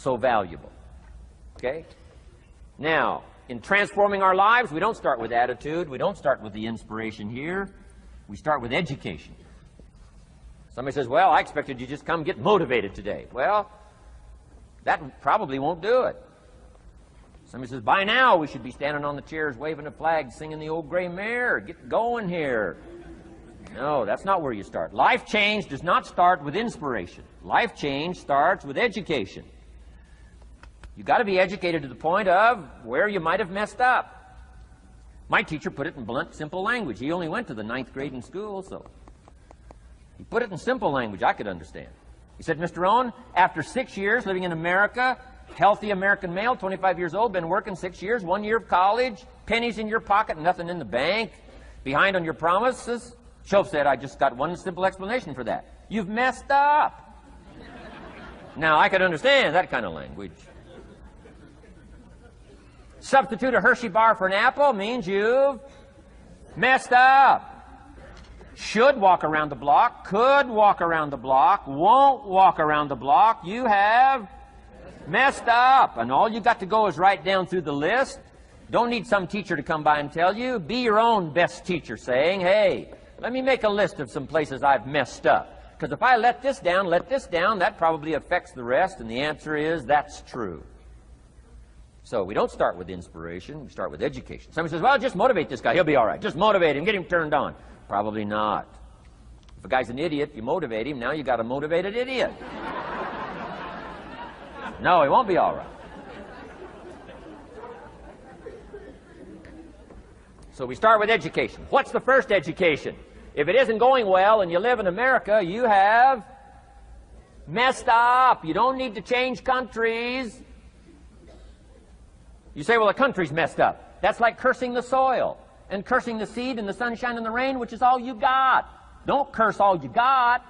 so valuable. Okay? Now, in transforming our lives, we don't start with attitude. We don't start with the inspiration here. We start with education. Somebody says, well, I expected you to just come get motivated today. Well, that probably won't do it. Somebody says, by now we should be standing on the chairs, waving a flag, singing the old gray mare. Get going here. No, that's not where you start. Life change does not start with inspiration. Life change starts with education. You've got to be educated to the point of where you might have messed up. My teacher put it in blunt, simple language. He only went to the 9th grade in school, so he put it in simple language I could understand. He said, Mr. Rohn, after 6 years living in America, healthy American male, 25 years old, been working 6 years, 1 year of college, pennies in your pocket, nothing in the bank, behind on your promises. Shoaff said, I just got one simple explanation for that. You've messed up. Now, I could understand that kind of language. Substitute a Hershey bar for an apple means you've messed up. Should walk around the block, could walk around the block, won't walk around the block. You have messed up. And all you got to go is right down through the list. Don't need some teacher to come by and tell you. Be your own best teacher, saying, hey, let me make a list of some places I've messed up. Because if I let this down, that probably affects the rest. And the answer is, that's true. So we don't start with inspiration. We start with education. Somebody says, well, just motivate this guy. He'll be all right. Just motivate him. Get him turned on. Probably not. If a guy's an idiot, you motivate him. Now you got a motivated idiot. No, he won't be all right. So we start with education. What's the first education? If it isn't going well and you live in America, you have messed up. You don't need to change countries. You say, well, the country's messed up. That's like cursing the soil and cursing the seed and the sunshine and the rain, which is all you got. Don't curse all you got.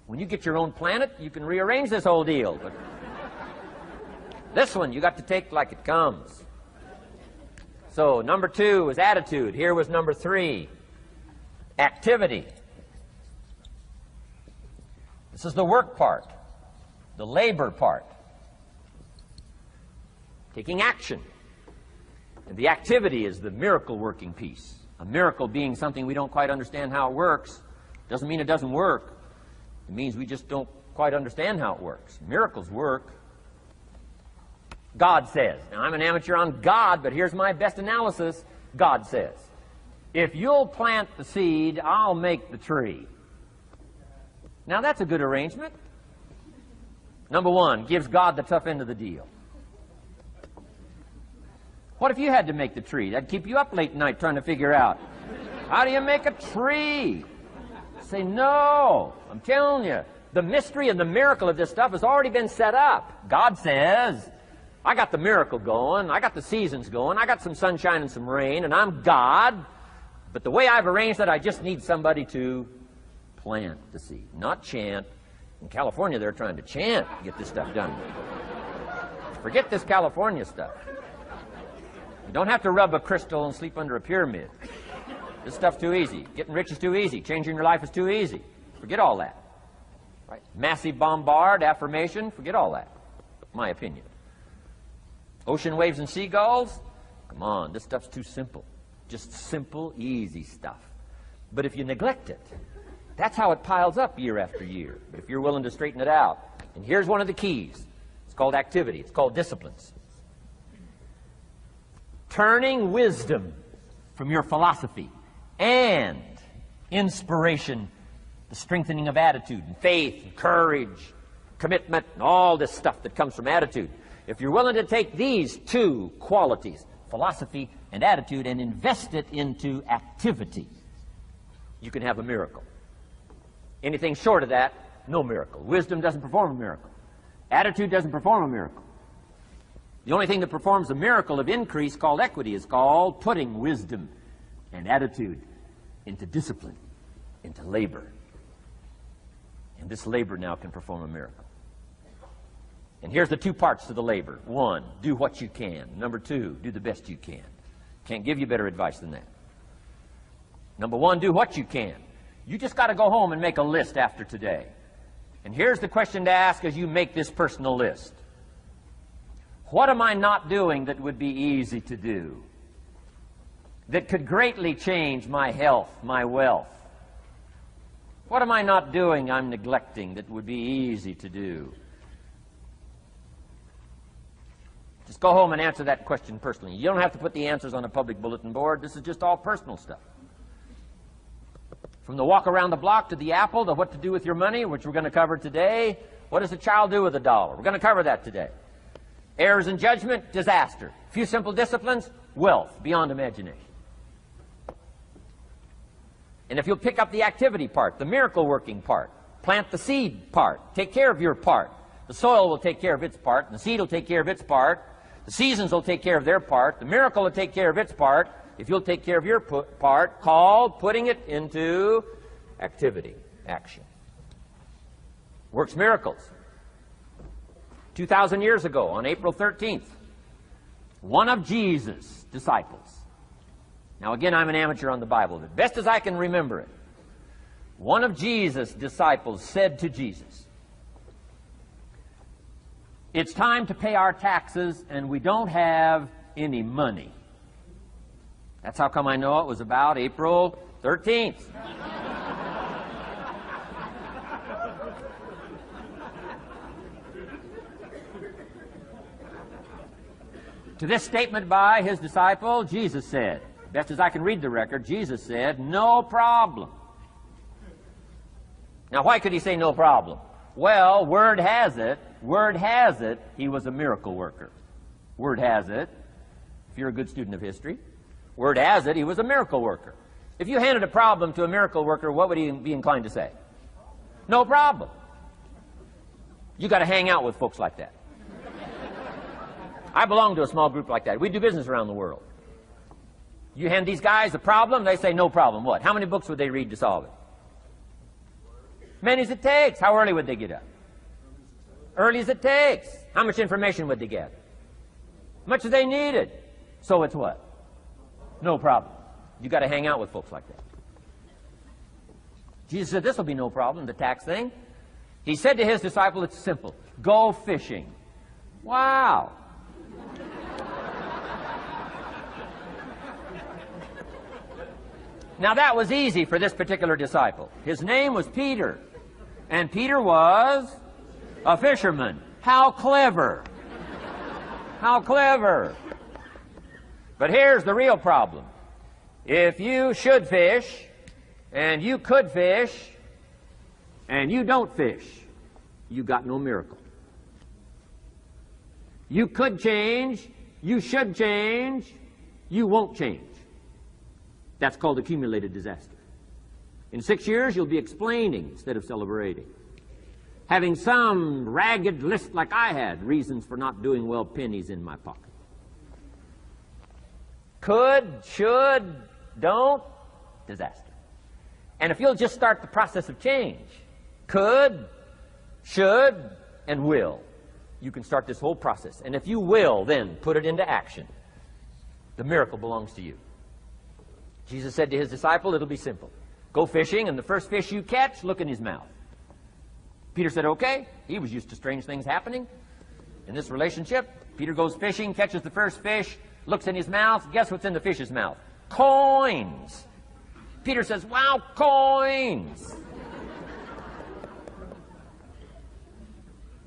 When you get your own planet, you can rearrange this whole deal. But this one, you got to take like it comes. So, number 2 was attitude. Here was number 3, activity. This is the work part, the labor part. Taking action. And the activity is the miracle-working piece. A miracle being something we don't quite understand how it works. Doesn't mean it doesn't work. It means we just don't quite understand how it works. Miracles work. God says. Now, I'm an amateur on God, but here's my best analysis. God says, if you'll plant the seed, I'll make the tree. Now, that's a good arrangement. Number 1, gives God the tough end of the deal. What if you had to make the tree? That'd keep you up late at night trying to figure out, how do you make a tree? Say, no, I'm telling you, the mystery and the miracle of this stuff has already been set up. God says, I got the miracle going, I got the seasons going, I got some sunshine and some rain, and I'm God, but the way I've arranged it, I just need somebody to plant the seed, not chant. In California, they're trying to chant to get this stuff done. Forget this California stuff. You don't have to rub a crystal and sleep under a pyramid. This stuff's too easy. Getting rich is too easy. Changing your life is too easy. Forget all that. Right? Massive bombard, affirmation, forget all that. My opinion. Ocean waves and seagulls, come on, this stuff's too simple. Just simple, easy stuff. But if you neglect it, that's how it piles up year after year, if you're willing to straighten it out. And here's one of the keys. It's called activity. It's called disciplines. Turning wisdom from your philosophy and inspiration, the strengthening of attitude and faith and courage, commitment, and all this stuff that comes from attitude. If you're willing to take these 2 qualities, philosophy and attitude, and invest it into activity, you can have a miracle. Anything short of that, no miracle. Wisdom doesn't perform a miracle. Attitude doesn't perform a miracle. The only thing that performs a miracle of increase called equity is called putting wisdom and attitude into discipline, into labor. And this labor now can perform a miracle. And here's the 2 parts to the labor. 1, do what you can. Number 2, do the best you can. Can't give you better advice than that. Number 1, do what you can. You just got to go home and make a list after today. And here's the question to ask as you make this personal list. What am I not doing that would be easy to do, that could greatly change my health, my wealth? What am I not doing I'm neglecting that would be easy to do? Just go home and answer that question personally. You don't have to put the answers on a public bulletin board. This is just all personal stuff. From the walk around the block to the apple to what to do with your money, which we're going to cover today. What does a child do with a dollar? We're going to cover that today. Errors in judgment, disaster. Few simple disciplines, wealth beyond imagination. And if you'll pick up the activity part, the miracle working part, plant the seed part, take care of your part. The soil will take care of its part, and the seed will take care of its part. The seasons will take care of their part. The miracle will take care of its part. If you'll take care of your part, called putting it into activity, action. Works miracles. 2,000 years ago, on April 13th, one of Jesus' disciples. Now again, I'm an amateur on the Bible, but best as I can remember it, one of Jesus' disciples said to Jesus, "It's time to pay our taxes and we don't have any money." That's how come I know it was about April 13th. To this statement by his disciple, Jesus said, best as I can read the record, Jesus said, "No problem." Now, why could he say no problem? Well, word has it, he was a miracle worker. Word has it, if you're a good student of history, word has it, he was a miracle worker. If you handed a problem to a miracle worker, what would he be inclined to say? No problem. You got to hang out with folks like that. I belong to a small group like that. We do business around the world. You hand these guys a problem, they say no problem. What? How many books would they read to solve it? Many as it takes. How early would they get up? Early as it takes. How much information would they get? Much as they needed. So it's what? No problem. You got to hang out with folks like that. Jesus said this will be no problem, the tax thing. He said to his disciple, it's simple. Go fishing. Wow. Now that was easy for this particular disciple. His name was Peter. And Peter was a fisherman. How clever. How clever. But here's the real problem. If you should fish, and you could fish, and you don't fish, you got no miracle. You could change, you should change, you won't change. That's called accumulated disaster. In 6 years, you'll be explaining instead of celebrating. Having some ragged list like I had, reasons for not doing well, pennies in my pocket. Could, should, don't, disaster. And if you'll just start the process of change, could, should, and will, you can start this whole process. And if you will, then put it into action. The miracle belongs to you. Jesus said to his disciple, it'll be simple. Go fishing, and the first fish you catch, look in his mouth. Peter said, okay. He was used to strange things happening in this relationship. Peter goes fishing, catches the first fish, looks in his mouth. Guess what's in the fish's mouth? Coins. Peter says, wow, coins.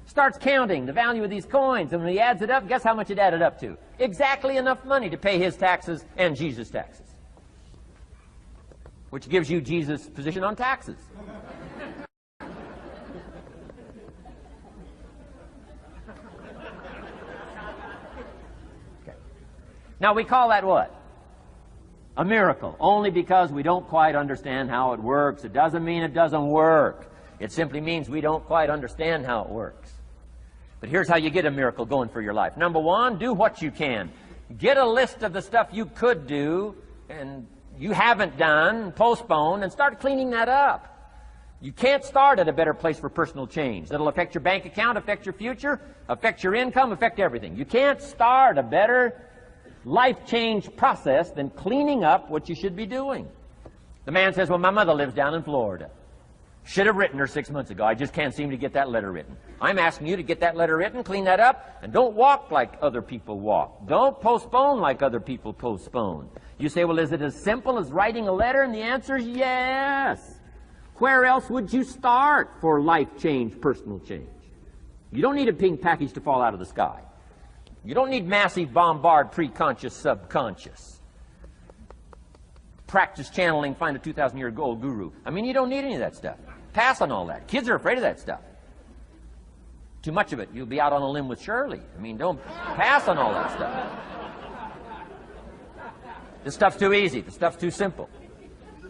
Starts counting the value of these coins, and when he adds it up, guess how much it added up to? Exactly enough money to pay his taxes and Jesus' taxes. Which gives you Jesus' position on taxes. Okay. Now we call that what? A miracle. Only because we don't quite understand how it works. It doesn't mean it doesn't work. It simply means we don't quite understand how it works. But here's how you get a miracle going for your life. Number one, do what you can. Get a list of the stuff you could do and you haven't done, postpone, and start cleaning that up. You can't start at a better place for personal change. That'll affect your bank account, affect your future, affect your income, affect everything. You can't start a better life change process than cleaning up what you should be doing. The man says, well, my mother lives down in Florida. Should have written her 6 months ago. I just can't seem to get that letter written. I'm asking you to get that letter written, clean that up, and don't walk like other people walk. Don't postpone like other people postpone. You say, well, is it as simple as writing a letter? And the answer is yes. Where else would you start for life change, personal change? You don't need a pink package to fall out of the sky. You don't need massive bombard, pre-conscious, subconscious. Practice channeling, find a 2,000-year-old guru. I mean, you don't need any of that stuff. Pass on all that. Kids are afraid of that stuff. Too much of it, you'll be out on a limb with Shirley. I mean, don't pass on all that stuff. This stuff's too easy. This stuff's too simple.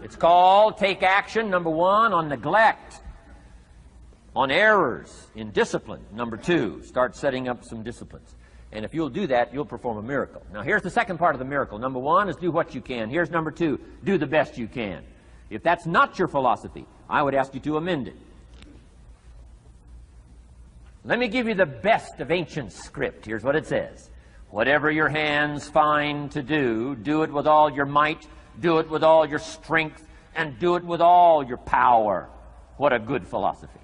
It's called take action, number one, on neglect, on errors in discipline. Number two, start setting up some disciplines. And if you'll do that, you'll perform a miracle. Now, here's the second part of the miracle. Number one is do what you can. Here's number two, do the best you can. If that's not your philosophy, I would ask you to amend it. Let me give you the best of ancient script. Here's what it says. Whatever your hands find to do, do it with all your might, do it with all your strength, and do it with all your power. What a good philosophy.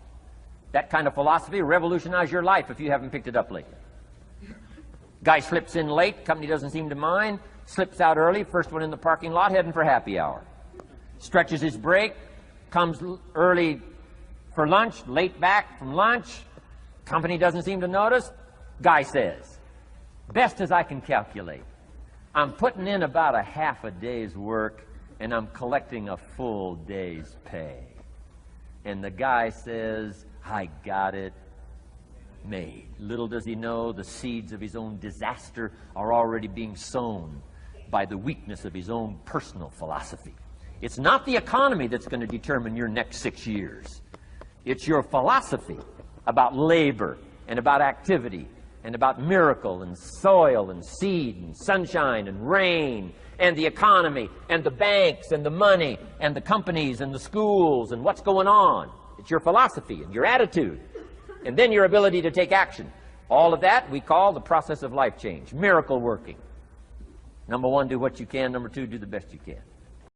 That kind of philosophy will revolutionize your life if you haven't picked it up lately. Guy slips in late, company doesn't seem to mind, slips out early, first one in the parking lot, heading for happy hour. Stretches his break, comes early for lunch, late back from lunch, company doesn't seem to notice. Guy says, best as I can calculate, I'm putting in about a half a day's work and I'm collecting a full day's pay. And the guy says, I got it made. Little does he know the seeds of his own disaster are already being sown by the weakness of his own personal philosophy. It's not the economy that's going to determine your next 6 years. It's your philosophy about labor and about activity and about miracle and soil and seed and sunshine and rain and the economy and the banks and the money and the companies and the schools and what's going on. It's your philosophy and your attitude. And then your ability to take action. All of that we call the process of life change, miracle working. Number one, do what you can. Number two, do the best you can.